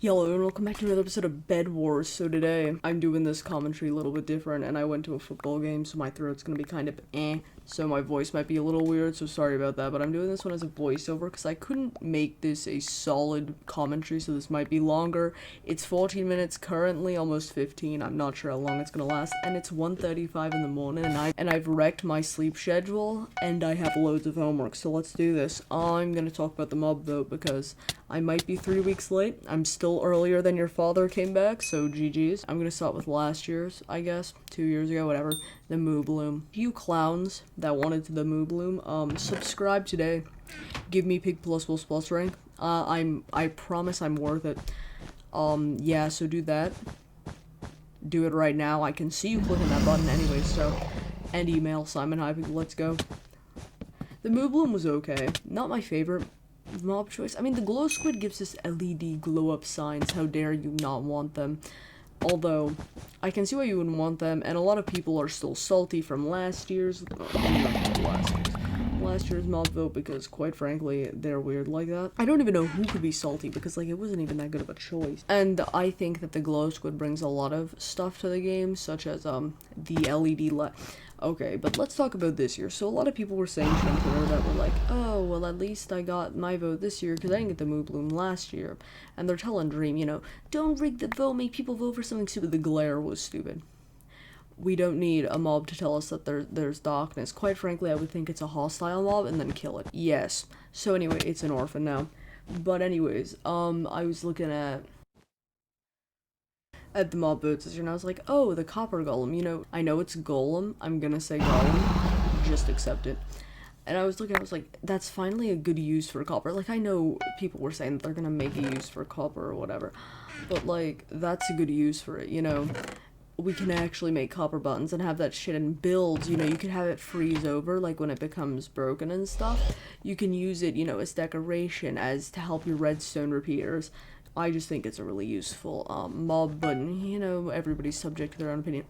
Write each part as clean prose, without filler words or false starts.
Hello and welcome back to another episode of Bed Wars. So today, I'm doing this commentary a little bit different, and I went to a football game, so my throat's gonna be kind of so my voice might be a little weird, so sorry about that, but I'm doing this one as a voiceover, because I couldn't make this a solid commentary, so this might be longer. It's 14 minutes currently, almost 15, I'm not sure how long it's gonna last, and it's 1:35 in the morning, and I've wrecked my sleep schedule, and I have loads of homework, so let's do this. I'm gonna talk about the mob vote, because I might be 3 weeks late. I'm still earlier than your father came back, so GG's. I'm gonna start with last year's, I guess. 2 years ago, whatever. The Moobloom. You clowns that wanted the Moobloom, subscribe today. Give me Pig plus rank. I promise I'm worth it. Yeah, so do that. Do it right now. I can see you clicking that button anyway, so. And email Simon Hypig, let's go. The Moobloom was okay. Not my favorite mob choice. I mean, the glow squid gives us LED glow up signs. How dare you not want them? Although, I can see why you wouldn't want them, and a lot of people are still salty from last year's mob vote, because quite frankly, they're weird like that. I don't even know who could be salty, because like it wasn't even that good of a choice. And I think that the glow squid brings a lot of stuff to the game, such as the LED light. Okay, but let's talk about this year. So a lot of people were saying on Twitter that were like, oh, well, at least I got my vote this year because I didn't get the Moobloom last year. And they're telling Dream, you know, don't rig the vote, make people vote for something stupid. The glare was stupid. We don't need a mob to tell us that there's darkness. Quite frankly, I would think it's a hostile mob and then kill it. Yes. So anyway, it's an orphan now. But anyways, I was looking at the mob votes this year, and I was like, oh, the copper golem, you know, I know it's golem, I'm gonna say golem, just accept it. And I was looking, I was like, that's finally a good use for copper. Like, I know people were saying that they're gonna make a use for copper or whatever, but like, that's a good use for it, you know. We can actually make copper buttons and have that shit in builds, you know, you can have it freeze over, like when it becomes broken and stuff. You can use it, you know, as decoration, as to help your redstone repeaters. I just think it's a really useful mob button. You know, everybody's subject to their own opinion.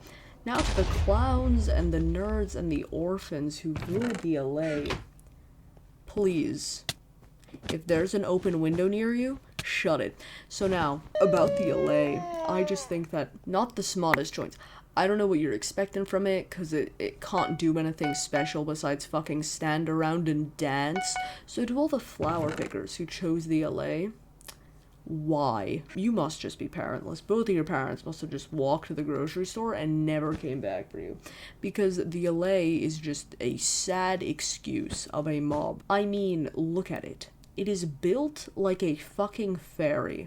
Now to the clowns and the nerds and the orphans who voted the LA. Please, if there's an open window near you, shut it. So now, about the LA, I just think that not the smartest choice. I don't know what you're expecting from it, because it can't do anything special besides fucking stand around and dance. So to all the flower pickers who chose the LA, why? You must just be parentless. Both of your parents must have just walked to the grocery store and never came back for you. Because the LA is just a sad excuse of a mob. I mean, look at it. It is built like a fucking fairy.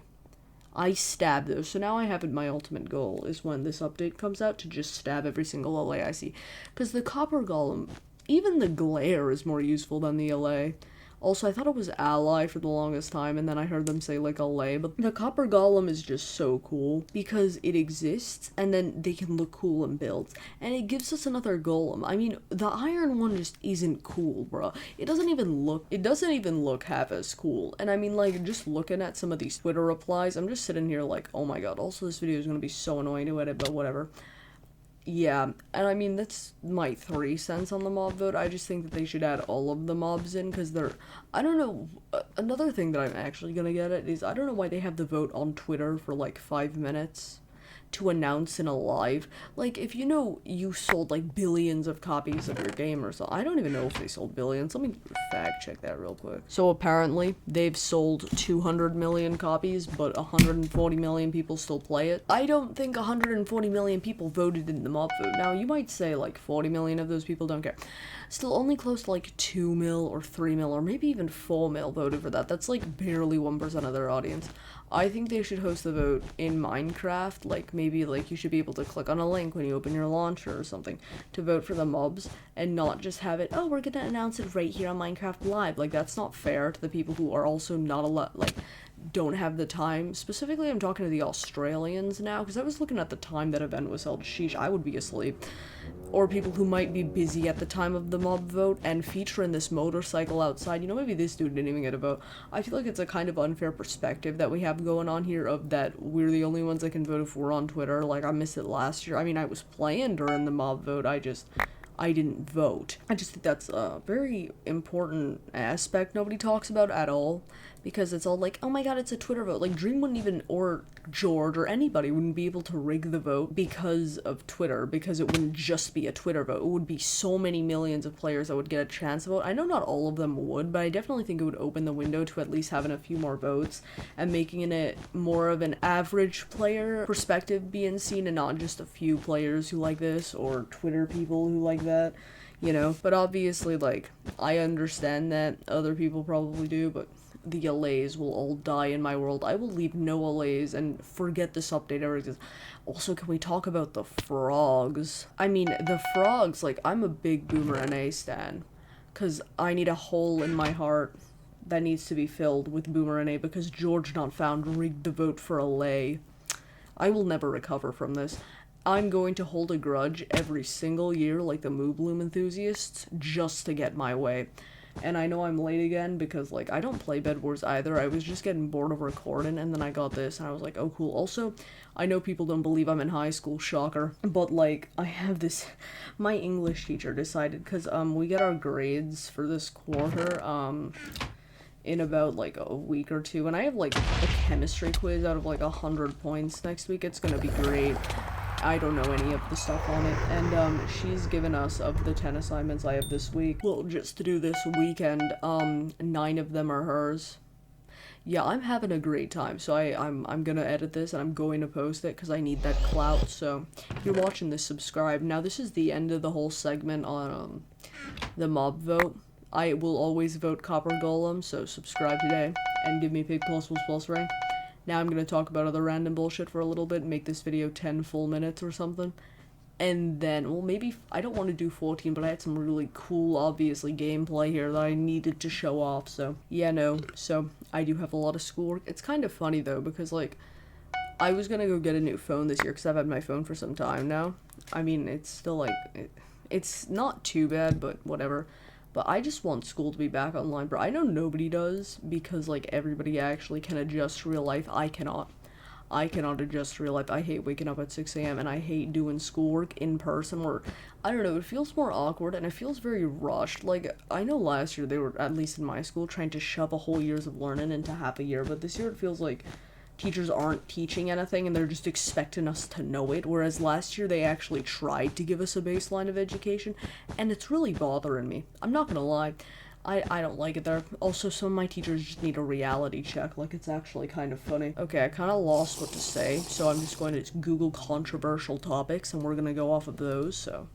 I stab those, so now I have it. My ultimate goal is when this update comes out to just stab every single LA I see. Because the copper golem, even the glare is more useful than the LA. Also, I thought it was Ally for the longest time, and then I heard them say, like, Allay, but the Copper Golem is just so cool, because it exists, and then they can look cool in builds, and it gives us another golem. I mean, the iron one just isn't cool, bruh. It doesn't even look half as cool, and I mean, like, just looking at some of these Twitter replies, I'm just sitting here like, oh my god, also this video is gonna be so annoying to edit, but whatever. Yeah, and I mean, that's my 3 cents on the mob vote. I just think that they should add all of the mobs in, because they're, I don't know, another thing that I'm actually gonna get at is, I don't know why they have the vote on Twitter for like 5 minutes to announce in a live. Like, if you know you sold like billions of copies of your game or so, I don't even know if they sold billions. Let me fact check that real quick. So apparently they've sold 200 million copies, but 140 million people still play it. I don't think 140 million people voted in the mob vote. Now you might say like 40 million of those people don't care. Still only close to like 2 mil or 3 mil or maybe even 4 mil voted for that. That's like barely 1% of their audience. I think they should host the vote in Minecraft, like maybe like you should be able to click on a link when you open your launcher or something to vote for the mobs, and not just have it, oh, we're gonna announce it right here on Minecraft Live. Like, that's not fair to the people who are also not allowed, like, don't have the time. Specifically, I'm talking to the Australians now, because I was looking at the time that event was held. Sheesh, I would be asleep. Or people who might be busy at the time of the mob vote, and featuring this motorcycle outside. You know, maybe this dude didn't even get a vote. I feel like it's a kind of unfair perspective that we have going on here, of that we're the only ones that can vote if we're on Twitter. Like, I missed it last year. I mean, I was playing during the mob vote, I didn't vote. I just think that's a very important aspect nobody talks about at all. because it's all like, oh my god, it's a Twitter vote. Like, Dream wouldn't even, or George, or anybody wouldn't be able to rig the vote because of Twitter, because it wouldn't just be a Twitter vote. It would be so many millions of players that would get a chance to vote. I know not all of them would, but I definitely think it would open the window to at least having a few more votes and making it more of an average player perspective being seen, and not just a few players who like this, or Twitter people who like that, you know? But obviously, like, I understand that other people probably do, but the allays will all die in my world. I will leave no allays and forget this update ever exists. Also, can we talk about the frogs? I mean, the frogs, like, I'm a big Boomer NA stan, because I need a hole in my heart that needs to be filled with Boomer NA because George Not Found rigged the vote for allay. I will never recover from this. I'm going to hold a grudge every single year like the Moo Bloom enthusiasts just to get my way. And I know I'm late again because, like, I don't play Bed Wars either. I was just getting bored of recording, and then I got this, and I was like, oh, cool. Also, I know people don't believe I'm in high school, shocker. But, like, I have this... My English teacher decided, because, we get our grades for this quarter, in about, like, a week or two. And I have, like, a chemistry quiz out of, like, 100 points next week. It's gonna be great. I don't know any of the stuff on it, and she's given us, of the 10 assignments I have this week, well, just to do this weekend, 9 of them are hers. Yeah, I'm having a great time, so I'm gonna edit this, and I'm going to post it, because I need that clout. So, if you're watching this, subscribe. Now, this is the end of the whole segment on, the mob vote. I will always vote Copper Golem, so subscribe today, and give me Pig +++ rank. Now I'm gonna talk about other random bullshit for a little bit, make this video 10 full minutes or something. And then, well, maybe, I don't want to do 14, but I had some really cool, obviously, gameplay here that I needed to show off, so, yeah, no. So, I do have a lot of schoolwork. It's kind of funny, though, because, like, I was gonna go get a new phone this year, because I've had my phone for some time now. I mean, it's still, like, it's not too bad, but whatever. But I just want school to be back online, bro. I know nobody does, because, like, everybody actually can adjust to real life. I cannot. I cannot adjust to real life. I hate waking up at 6 a.m. and I hate doing schoolwork in person, where, I don't know, it feels more awkward and it feels very rushed. Like, I know last year they were, at least in my school, trying to shove a whole year's of learning into half a year, but this year it feels like teachers aren't teaching anything and they're just expecting us to know it, whereas last year they actually tried to give us a baseline of education, and it's really bothering me. I'm not gonna lie. I don't like it there. Also, some of my teachers just need a reality check, like, it's actually kind of funny. Okay, I kind of lost what to say, so I'm just going to Google controversial topics, and we're gonna go off of those, so.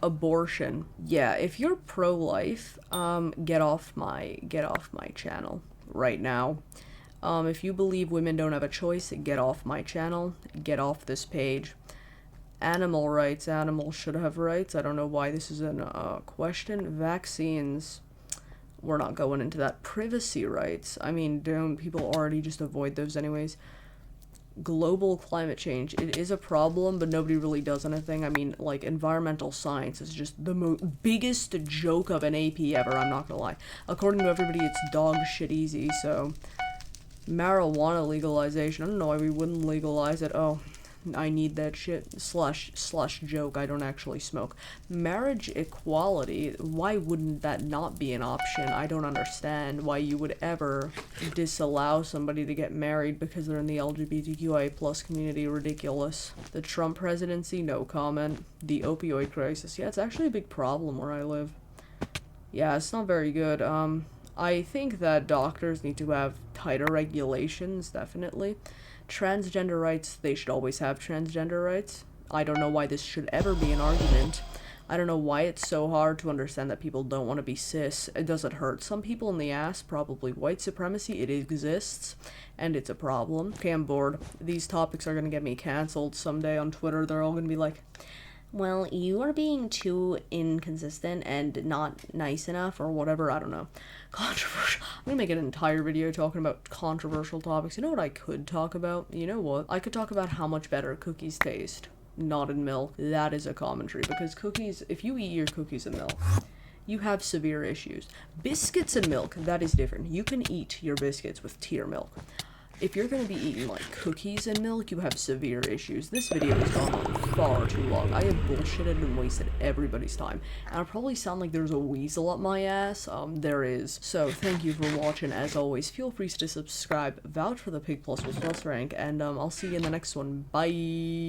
Abortion. Yeah, if you're pro-life, get off my channel right now. If you believe women don't have a choice, get off my channel. Get off this page. Animal rights. Animals should have rights. I don't know why this is a question. Vaccines. We're not going into that. Privacy rights. I mean, don't people already just avoid those anyways? Global climate change. It is a problem, but nobody really does anything. I mean, like, environmental science is just the biggest joke of an AP ever, I'm not gonna lie. According to everybody, it's dog shit easy, so. Marijuana legalization. I don't know why we wouldn't legalize it. Oh, I need that shit. Slash joke, I don't actually smoke. Marriage equality, why wouldn't that not be an option? I don't understand why you would ever disallow somebody to get married because they're in the LGBTQIA+ community. Ridiculous. The Trump presidency, no comment. The opioid crisis, yeah, it's actually a big problem where I live. Yeah, it's not very good. I think that doctors need to have tighter regulations, definitely. Transgender rights, they should always have transgender rights. I don't know why this should ever be an argument. I don't know why it's so hard to understand that people don't want to be cis. It doesn't hurt some people in the ass, probably white supremacy. It exists, and it's a problem. Okay, I'm bored. These topics are gonna get me cancelled someday on Twitter. They're all gonna be like, well, you are being too inconsistent and not nice enough, or whatever, I don't know. Controversial. I'm gonna make an entire video talking about controversial topics. You know what I could talk about? You know what? I could talk about how much better cookies taste. Not in milk. That is a commentary, because cookies, if you eat your cookies in milk, you have severe issues. Biscuits and milk, that is different. You can eat your biscuits with tea or milk. If you're gonna be eating, like, cookies and milk, you have severe issues. This video has gone on far too long. I have bullshitted and wasted everybody's time. And I probably sound like there's a weasel up my ass. There is. So, thank you for watching. As always, feel free to subscribe, vouch for the Pig Plus rank, and I'll see you in the next one. Bye!